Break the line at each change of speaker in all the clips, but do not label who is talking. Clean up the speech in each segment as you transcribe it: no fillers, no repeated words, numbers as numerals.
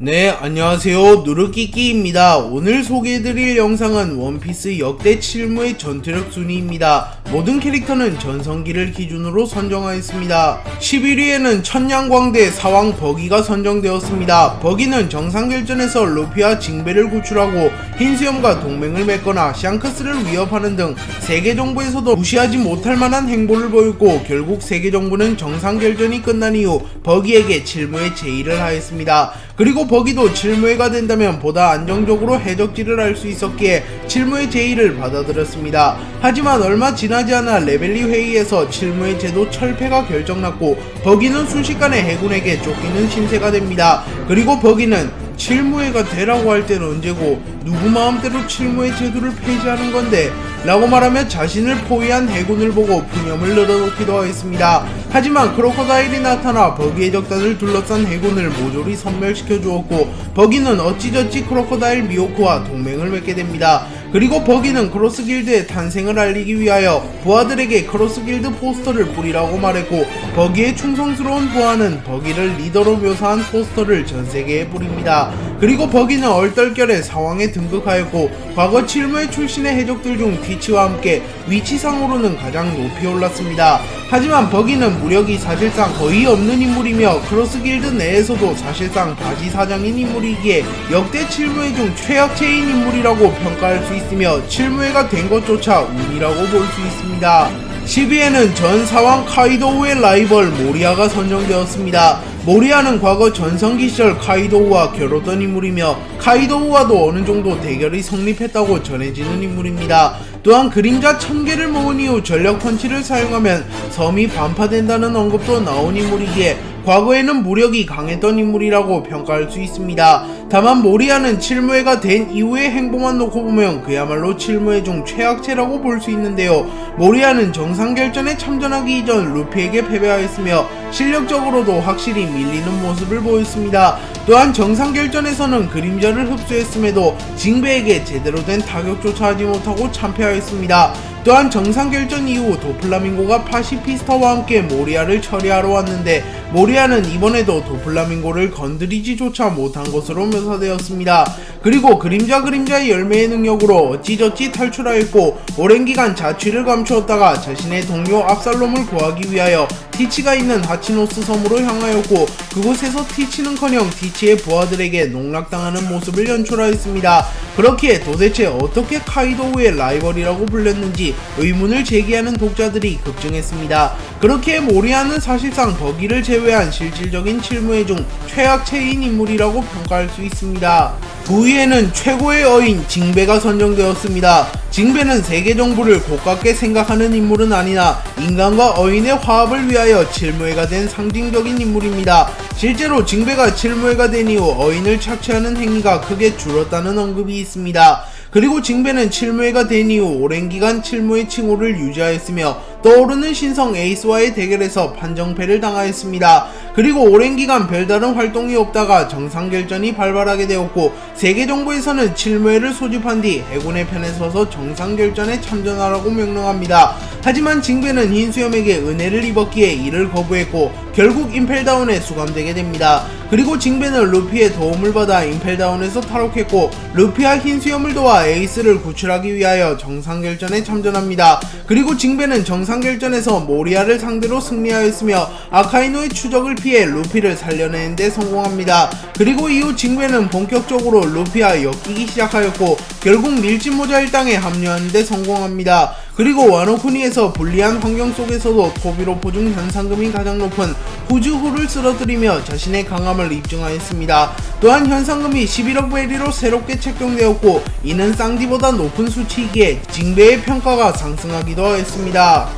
네, 안녕하세요. 누르끼끼입니다. 오늘 소개해드릴 영상은 원피스 역대 7무의 전투력 순위입니다. 모든 캐릭터는 전성기를 기준으로 선정하였습니다. 11위에는 천냥광대 사왕 버기가 선정되었습니다. 버기는 정상결전에서 루피와 징베를 구출하고 흰수염과 동맹을 맺거나 샹크스를 위협하는 등 세계정부에서도 무시하지 못할 만한 행보를 보였고, 결국 세계정부는 정상결전이 끝난 이후 버기에게 7무의 제의를 하였습니다. 그리고 버기도 7무회가 된다면 보다 안정적으로 해적질을 할 수 있었기에 7무의 제의를 받아들였습니다. 하지만 얼마 지나지 않아 레벨리 회의에서 7무의 제도 철폐가 결정났고, 버기는 순식간에 해군에게 쫓기는 신세가 됩니다. 그리고 버기는 7무회가 되라고 할 때는 언제고 누구 마음대로 7무의 제도를 폐지하는 건데 라고 말하며 자신을 포위한 해군을 보고 푸념을 늘어놓기도 하였습니다. 하지만 크로커다일이 나타나 버기의 적단을 둘러싼 해군을 모조리 섬멸시켜 주었고, 버기는 어찌저찌 크로커다일 미호크와 동맹을 맺게 됩니다. 그리고 버기는 크로스길드의 탄생을 알리기 위하여 부하들에게 크로스길드 포스터를 뿌리라고 말했고, 버기의 충성스러운 부하는 버기를 리더로 묘사한 포스터를 전세계에 뿌립니다. 그리고 버기는 얼떨결에 사왕에 등극하였고, 과거 7무의 출신의 해적들 중 티치와 함께 위치상으로는 가장 높이 올랐습니다. 하지만 버기는 무력이 사실상 거의 없는 인물이며 크로스길드 내에서도 사실상 바지사장인 인물이기에 역대 7무회 중 최악체인 인물이라고 평가할 수 있으며 7무회가 된 것조차 운이라고 볼 수 있습니다. 10위에는 전 사왕 카이도우의 라이벌 모리아가 선정되었습니다. 모리아는 과거 전성기 시절 카이도우와 겨뤘던 인물이며 카이도우와도 어느정도 대결이 성립했다고 전해지는 인물입니다. 또한 그림자 1000개를 모은 이후 전력 펀치를 사용하면 섬이 반파된다는 언급도 나온 인물이기에 과거에는 무력이 강했던 인물이라고 평가할 수 있습니다. 다만 모리아는 7무회가 된 이후의 행보만 놓고 보면 그야말로 7무회 중 최악체라고 볼 수 있는데요. 모리아는 정상결전에 참전하기 이전 루피에게 패배하였으며 실력적으로도 확실히 밀리는 모습을 보였습니다. 또한 정상결전에서는 그림자를 흡수했음에도 징베에게 제대로 된 타격조차 하지 못하고 참패하였습니다. 또한 정상결전 이후 도플라밍고가 파시피스타와 함께 모리아를 처리하러 왔는데 모리아는 이번에도 도플라밍고를 건드리지조차 못한 것으로 묘사되었습니다. 그리고 그림자의 열매의 능력으로 어찌저찌 탈출하였고, 오랜 기간 자취를 감추었다가 자신의 동료 압살롬을 구하기 위하여 티치가 있는 하치노스 섬으로 향하였고, 그곳에서 티치는커녕 티치의 부하들에게 농락당하는 모습을 연출하였습니다. 그렇기에 도대체 어떻게 카이도우의 라이벌이라고 불렸는지 의문을 제기하는 독자들이 급증했습니다. 그렇기에 모리아는 사실상 버기를 제외한 실질적인 7무회 중 최악체인 인물이라고 평가할 수 있습니다. 9위에는 최고의 어인 징베가 선정되었습니다. 징베는 세계 정부를 고깝게 생각하는 인물은 아니나 인간과 어인의 화합을 위하여 7무회가 된 상징적인 인물입니다. 실제로 징베가 7무회가 된 이후 어인을 착취하는 행위가 크게 줄었다는 언급이 있습니다. 그리고 징베는 7무회가 된 이후 오랜 기간 7무회 칭호를 유지하였으며 떠오르는 신성 에이스와의 대결에서 판정패를 당하였습니다. 그리고 오랜 기간 별다른 활동이 없다가 정상결전이 발발하게 되었고, 세계정부에서는 7무회를 소집한 뒤 해군의 편에 서서 정상결전에 참전하라고 명령합니다. 하지만 징베는 흰수염에게 은혜를 입었기에 이를 거부했고 결국 임펠다운에 수감되게 됩니다. 그리고 징베는 루피의 도움을 받아 임펠다운에서 탈옥했고, 루피와 흰수염을 도와 에이스를 구출하기 위하여 정상결전에 참전합니다. 그리고 징베는 정상결전에서 모리아를 상대로 승리하였으며 아카이노의 추적을 피해 루피를 살려내는 데 성공합니다. 그리고 이후 징베는 본격적으로 루피와 엮이기 시작하였고 결국 밀짚모자 일당에 합류하는 데 성공합니다. 그리고 와노쿠니에서 불리한 환경 속에서도 토비로포 중 현상금이 가장 높은 후즈후를 쓰러뜨리며 자신의 강함을 입증하였습니다. 또한 현상금이 11억 베리로 새롭게 책정되었고 이는 쌍디보다 높은 수치이기에 징베의 평가가 상승하기도 하였습니다.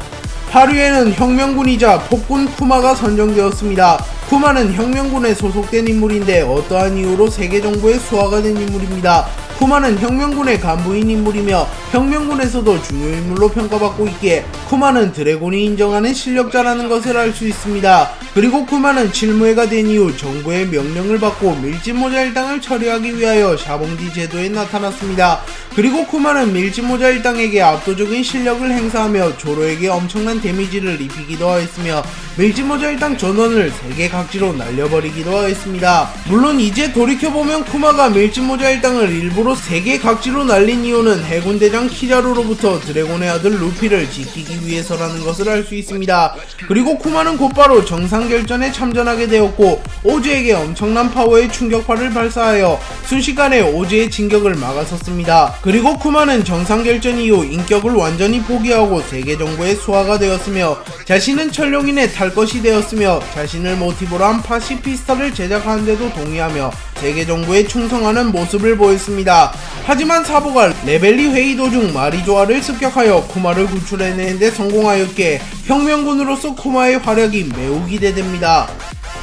8위에는 혁명군이자 폭군 쿠마가 선정되었습니다. 쿠마는 혁명군에 소속된 인물인데 어떠한 이유로 세계정부의 수하가 된 인물입니다. 쿠마는 혁명군의 간부인 인물이며 혁명군에서도 중요 인물로 평가받고 있기에 쿠마는 드래곤이 인정하는 실력자라는 것을 알 수 있습니다. 그리고 쿠마는 칠무회가 된 이후 정부의 명령을 받고 밀짚모자 일당을 처리하기 위하여 샤봉지 제도에 나타났습니다. 그리고 쿠마는 밀짚모자 일당에게 압도적인 실력을 행사하며 조로에게 엄청난 데미지를 입히기도 하였으며 밀짚모자 일당 전원을 세계 각지로 날려버리기도 하였습니다. 물론 이제 돌이켜보면 쿠마가 밀짚모자 일당을 일부러 세계 각지로 날린 이유는 해군대장 키자루로부터 드래곤의 아들 루피를 지키기 위해서라는 것을 알 수 있습니다. 그리고 쿠마는 곧바로 정상결전에 참전하게 되었고 오즈에게 엄청난 파워의 충격파를 발사하여 순식간에 오즈의 진격을 막아섰습니다. 그리고 쿠마는 정상결전 이후 인격을 완전히 포기하고 세계정부의 수하가 되었으며 자신은 천룡인에 탈 것이 되었으며 자신을 모티브로 한 파시피스타를 제작하는데도 동의하며 세계정부에 충성하는 모습을 보였습니다. 하지만 사보가 레벨리 회의 도중 마리조아를 습격하여 쿠마를 구출해내는데 성공하였기에 혁명군으로서 쿠마의 활약이 매우 기대됩니다.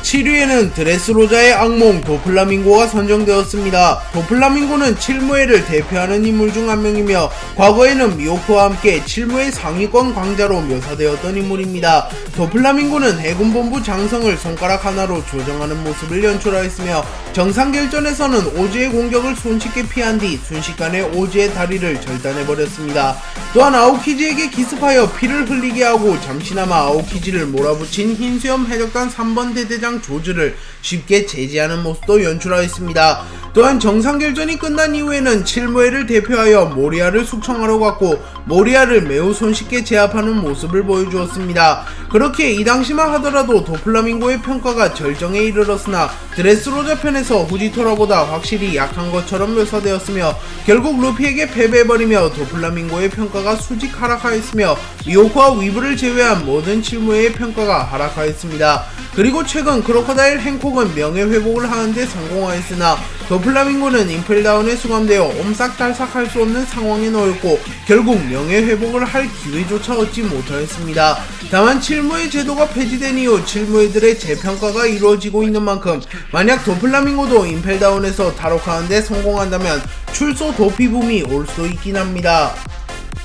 7위에는 드레스로자의 악몽 도플라밍고가 선정되었습니다. 도플라밍고는 칠무회를 대표하는 인물 중 한 명이며 과거에는 미호크와 함께 칠무회 상위권 강자로 묘사되었던 인물입니다. 도플라밍고는 해군본부 장성을 손가락 하나로 조정하는 모습을 연출하였으며 정상결전에서는 오즈의 공격을 손쉽게 피한 뒤 순식간에 오즈의 다리를 절단해버렸습니다. 또한 아오키지에게 기습하여 피를 흘리게 하고 잠시나마 아오키지를 몰아붙인 흰수염 해적단 3번 대대장 조즈를 쉽게 제지하는 모습도 연출하였습니다. 또한 정상결전이 끝난 이후에는 칠무회를 대표하여 모리아를 숙청하러 갔고 모리아를 매우 손쉽게 제압하는 모습을 보여주었습니다. 그렇게 이 당시만 하더라도 도플라밍고의 평가가 절정에 이르렀으나 드레스로자 편에서 후지토라보다 확실히 약한 것처럼 묘사되었으며 결국 루피에게 패배해버리며 도플라밍고의 평가가 수직 하락하였으며 미호크와 위브를 제외한 모든 칠무회의 평가가 하락하였습니다. 그리고 최근 크로커다일 행콕은 명예회복을 하는데 성공하였으나 도플라밍고는 임펠다운에 수감되어 옴싹달싹 할 수 없는 상황에 놓였고 결국 명예회복을 할 기회조차 얻지 못하였습니다. 다만 칠무회 제도가 폐지된 이후 칠무회들의 재평가가 이루어지고 있는 만큼 만약 도플라밍고도 임펠다운에서 탈옥하는데 성공한다면 출소 도피붐이 올 수도 있긴 합니다.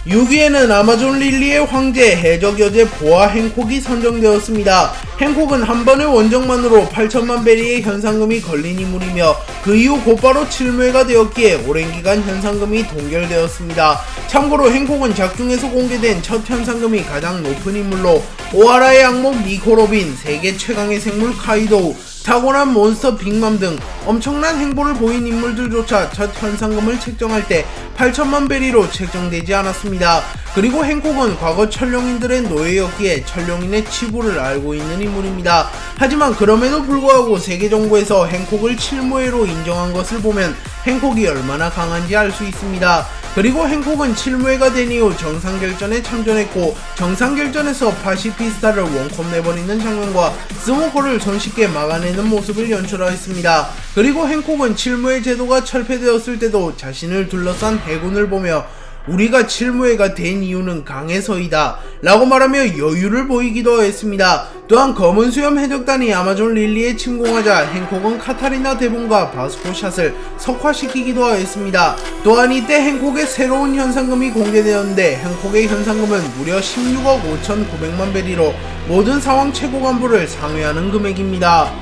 6위에는 아마존 릴리의 황제 해적 여제 보아 행콕이 선정되었습니다. 행콕은 한 번의 원정만으로 8천만 베리의 현상금이 걸린 인물이며 그 이후 곧바로 칠무회가 되었기에 오랜 기간 현상금이 동결되었습니다. 참고로 행콕은 작중에서 공개된 첫 현상금이 가장 높은 인물로 오하라의 악몽 니코로빈, 세계 최강의 생물 카이도우, 타고난 몬스터 빅맘 등 엄청난 행보를 보인 인물들조차 첫 현상금을 책정할 때 8천만 베리로 책정되지 않았습니다. 그리고 행콕은 과거 천룡인들의 노예였기에 천룡인의 치부를 알고 있는 인물입니다. 하지만 그럼에도 불구하고 세계정부에서 행콕을 칠무회로 인정한 것을 보면 행콕이 얼마나 강한지 알 수 있습니다. 그리고 행콕은 칠무회가 된 이후 정상결전에 참전했고 정상결전에서 파시피스타를 원컵 내버리는 장면과 스모커를 손쉽게 막아내는 모습을 연출하였습니다. 그리고 행콕은 칠무회 제도가 철폐되었을 때도 자신을 둘러싼 해군을 보며 우리가 칠무회가 된 이유는 강해서이다 라고 말하며 여유를 보이기도 했습니다. 또한 검은 수염 해적단이 아마존 릴리에 침공하자 행콕은 카타리나 대본과 바스코샷을 석화시키기도 하였습니다. 또한 이때 행콕의 새로운 현상금이 공개되었는데 행콕의 현상금은 무려 16억 5,900만 베리로 모든 사왕 최고 간부를 상회하는 금액입니다.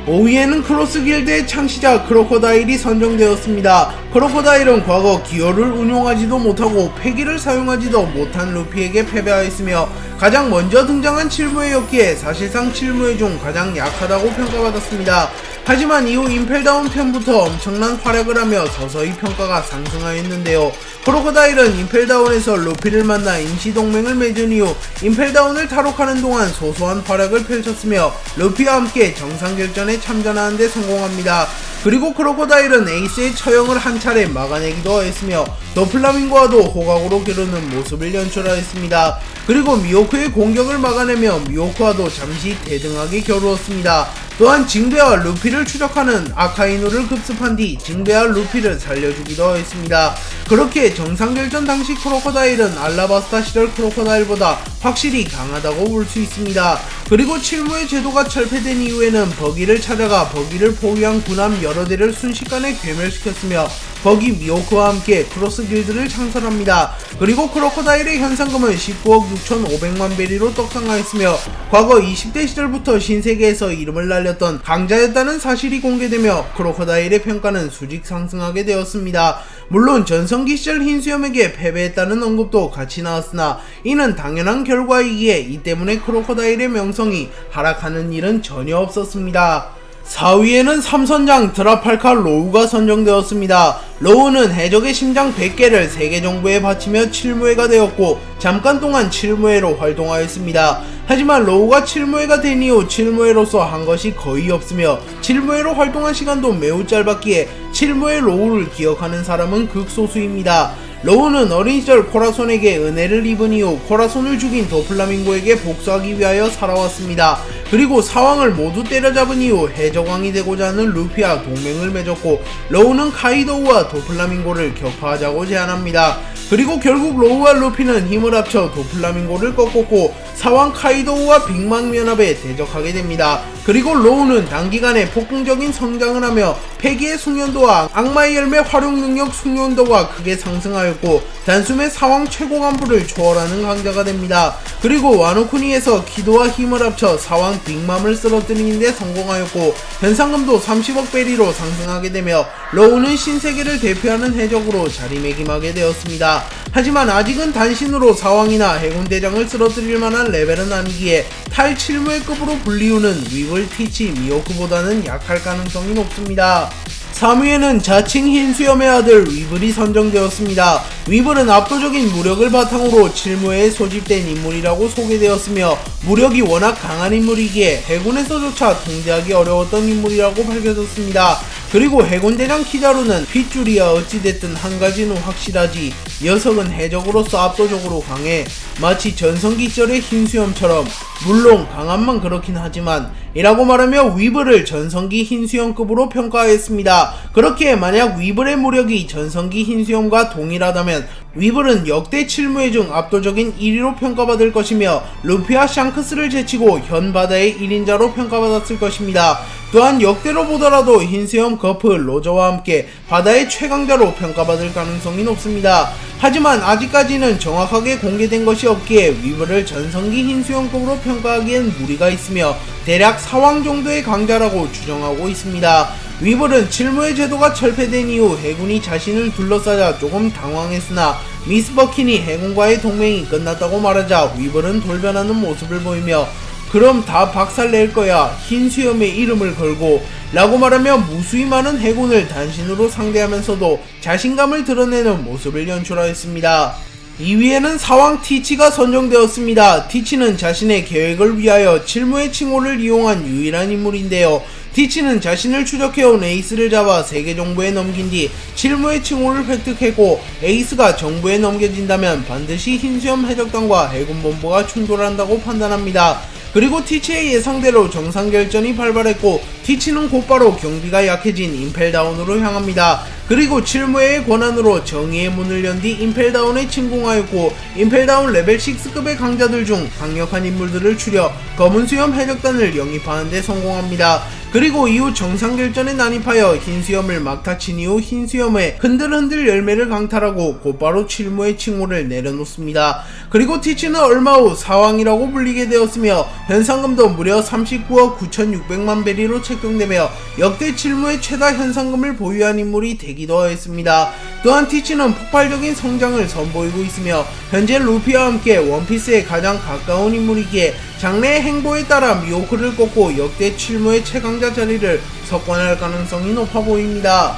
5위에는 크로스 길드의 창시자 크로커다일이 선정되었습니다. 크로커다일은 과거 기어를 운용하지도 못하고 패기를 사용하지도 못한 루피에게 패배하였으며 가장 먼저 등장한 칠무회였기에 사실상 칠무회 중 가장 약하다고 평가받았습니다. 하지만 이후 임펠다운 편부터 엄청난 활약을 하며 서서히 평가가 상승하였는데요. 크로커다일은 임펠다운에서 루피를 만나 임시동맹을 맺은 이후 임펠다운을 탈옥하는 동안 소소한 활약을 펼쳤으며 루피와 함께 정상결전에 참전하는 데 성공합니다. 그리고 크로커다일은 에이스의 처형을 한 차례 막아내기도 했으며 도플라밍고와도 호각으로 겨루는 모습을 연출하였습니다. 그리고 미호크의 공격을 막아내며 미호크와도 잠시 대등하게 겨루었습니다. 또한 징베와 루피를 추적하는 아카이누를 급습한 뒤 징베와 루피를 살려주기도 했습니다. 그렇게 정상결전 당시 크로커다일은 알라바스타 시절 크로커다일보다 확실히 강하다고 볼 수 있습니다. 그리고 칠무의 제도가 철폐된 이후에는 버기를 찾아가 버기를 포위한 군함 여러 대를 순식간에 괴멸시켰으며 버기 미호크와 함께 크로스 길드를 창설합니다. 그리고 크로커다일의 현상금은 19억 6,500만 베리로 떡상하였으며 과거 20대 시절부터 신세계에서 이름을 날렸던 강자였다는 사실이 공개되며 크로커다일의 평가는 수직 상승하게 되었습니다. 물론 전성기 시절 흰수염에게 패배했다는 언급도 같이 나왔으나 이는 당연한 결과이기에 이 때문에 크로커다일의 명성이 하락하는 일은 전혀 없었습니다. 4위에는 삼선장 드라팔카 로우가 선정되었습니다. 로우는 해적의 심장 100개를 세계 정부에 바치며 칠무회가 되었고 잠깐 동안 칠무회로 활동하였습니다. 하지만 로우가 칠무회가 된 이후 칠무회로서 한 것이 거의 없으며 칠무회로 활동한 시간도 매우 짧았기에 칠무회 로우를 기억하는 사람은 극소수입니다. 로우는 어린 시절 코라손에게 은혜를 입은 이후 코라손을 죽인 도플라밍고에게 복수하기 위하여 살아왔습니다. 그리고 사왕을 모두 때려잡은 이후 해적왕이 되고자 하는 루피와 동맹을 맺었고 로우는 카이도우와 도플라밍고를 격파하자고 제안합니다. 그리고 결국 로우와 루피는 힘을 합쳐 도플라밍고를 꺾었고 사왕 카이도우와 빅맘 연합에 대적하게 됩니다. 그리고 로우는 단기간에 폭풍적인 성장을 하며 패기의 숙련도와 악마의 열매 활용 능력 숙련도가 크게 상승하였고 단숨에 사왕 최고 간부를 초월하는 강자가 됩니다. 그리고 와노쿠니에서 기도와 힘을 합쳐 사왕 빅맘을 쓰러뜨리는 데 성공하였고 현상금도 30억 베리로 상승하게 되며 로우는 신세계를 대표하는 해적으로 자리매김하게 되었습니다. 하지만 아직은 단신으로 사왕이나 해군대장을 쓰러뜨릴 만한 레벨은 아니기에 탈 7무회급으로 불리우는 위블, 티치, 미호크보다는 약할 가능성이 높습니다. 3위에는 자칭 흰수염의 아들 위블이 선정되었습니다. 위블은 압도적인 무력을 바탕으로 7무회에 소집된 인물이라고 소개되었으며 무력이 워낙 강한 인물이기에 해군에서조차 통제하기 어려웠던 인물이라고 밝혀졌습니다. 그리고 해군대장 키자루는 핏줄이야 어찌됐든 한 가지는 확실하지, 녀석은 해적으로서 압도적으로 강해. 마치 전성기 시절의 흰수염처럼. 물론 강함만 그렇긴 하지만 이라고 말하며 위블을 전성기 흰수염급으로 평가했습니다. 그렇게 만약 위블의 무력이 전성기 흰수염과 동일하다면 위블은 역대 7무회 중 압도적인 1위로 평가받을 것이며 루피와 샹크스를 제치고 현 바다의 1인자로 평가받았을 것입니다. 또한 역대로 보더라도 흰수염 거프 로저와 함께 바다의 최강자로 평가받을 가능성이 높습니다. 하지만 아직까지는 정확하게 공개된 것이 없기에 위블을 전성기 흰수염급으로 평가하기엔 무리가 있으며 대략 사왕 정도의 강자라고 추정하고 있습니다. 위블은 7무회 제도가 철폐된 이후 해군이 자신을 둘러싸자 조금 당황했으나 미스 버킨이 해군과의 동맹이 끝났다고 말하자 위블은 돌변하는 모습을 보이며 그럼 다 박살낼 거야, 흰수염의 이름을 걸고 라고 말하며 무수히 많은 해군을 단신으로 상대하면서도 자신감을 드러내는 모습을 연출하였습니다. 2위에는 사왕 티치가 선정되었습니다. 티치는 자신의 계획을 위하여 7무회 칭호를 이용한 유일한 인물인데요. 티치는 자신을 추적해온 에이스를 잡아 세계 정부에 넘긴 뒤 7무회 칭호를 획득했고 에이스가 정부에 넘겨진다면 반드시 흰수염 해적단과 해군본부가 충돌한다고 판단합니다. 그리고 티치의 예상대로 정상결전이 발발했고 티치는 곧바로 경비가 약해진 임펠다운으로 향합니다. 그리고 7무회의 권한으로 정의의 문을 연 뒤 임펠다운에 침공하였고 임펠다운 레벨 6급의 강자들 중 강력한 인물들을 추려 검은수염 해적단을 영입하는 데 성공합니다. 그리고 이후 정상결전에 난입하여 흰수염을 막타친 이후 흰수염의 흔들흔들 열매를 강탈하고 곧바로 7무회 칭호를 내려놓습니다. 그리고 티치는 얼마 후 사왕이라고 불리게 되었으며 현상금도 무려 39억 9,600만 베리로 책정되며 역대 7무회 최다 현상금을 보유한 인물이 되기도 하였습니다. 또한 티치는 폭발적인 성장을 선보이고 있으며 현재 루피와 함께 원피스에 가장 가까운 인물이기에 장래의 행보에 따라 미호크를 꺾고 역대 7무회 최강자 자리를 석권할 가능성이 높아 보입니다.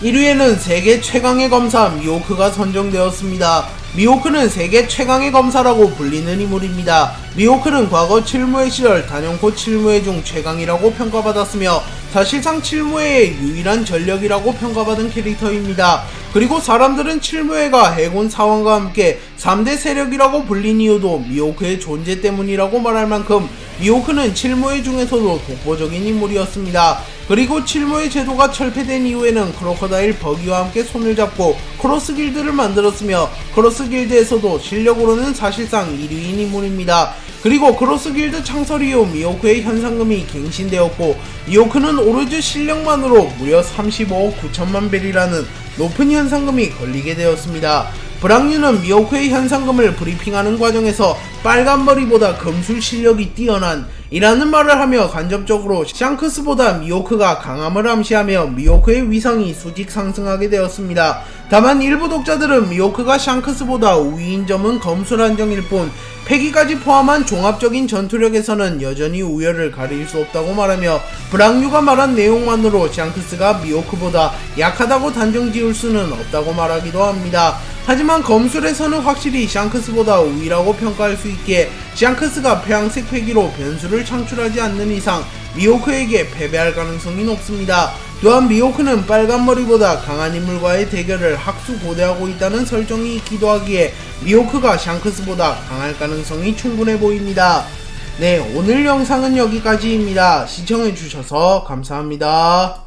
1위에는 세계 최강의 검사 미호크가 선정되었습니다. 미호크는 세계 최강의 검사라고 불리는 인물입니다. 미호크는 과거 7무회 시절 단연코 7무회 중 최강이라고 평가받았으며 사실상 7무회의 유일한 전력이라고 평가받은 캐릭터입니다. 그리고 사람들은 7무회가 해군 사원과 함께 3대 세력이라고 불린 이유도 미호크의 존재 때문이라고 말할 만큼 미호크는 7무회 중에서도 독보적인 인물이었습니다. 그리고 7무회 제도가 철폐된 이후에는 크로커다일 버기와 함께 손을 잡고 크로스 길드를 만들었으며 크로스 길드에서도 실력으로는 사실상 1위인 인물입니다. 그리고 크로스 길드 창설 이후 미호크의 현상금이 갱신되었고 미호크는 오로지 실력만으로 무려 35억 9천만 벨이라는 높은 현상금이 걸리게 되었습니다. 브랑뉴는 미호크의 현상금을 브리핑하는 과정에서 빨간머리보다 검술 실력이 뛰어난 이라는 말을 하며 간접적으로 샹크스보다 미호크가 강함을 암시하며 미호크의 위상이 수직 상승하게 되었습니다. 다만 일부 독자들은 미호크가 샹크스보다 우위인 점은 검술 한정일 뿐 패기까지 포함한 종합적인 전투력에서는 여전히 우열을 가릴 수 없다고 말하며 브랑뉴가 말한 내용만으로 샹크스가 미호크보다 약하다고 단정 지을 수는 없다고 말하기도 합니다. 하지만 검술에서는 확실히 샹크스보다 우위라고 평가할 수 있기에 샹크스가 폐양색 패기로 변수를 창출하지 않는 이상 미호크에게 패배할 가능성이 높습니다. 또한 미호크는 빨간머리보다 강한 인물과의 대결을 학수고대하고 있다는 설정이 있기도 하기에 미호크가 샹크스보다 강할 가능성이 충분해 보입니다. 네, 오늘 영상은 여기까지입니다. 시청해주셔서 감사합니다.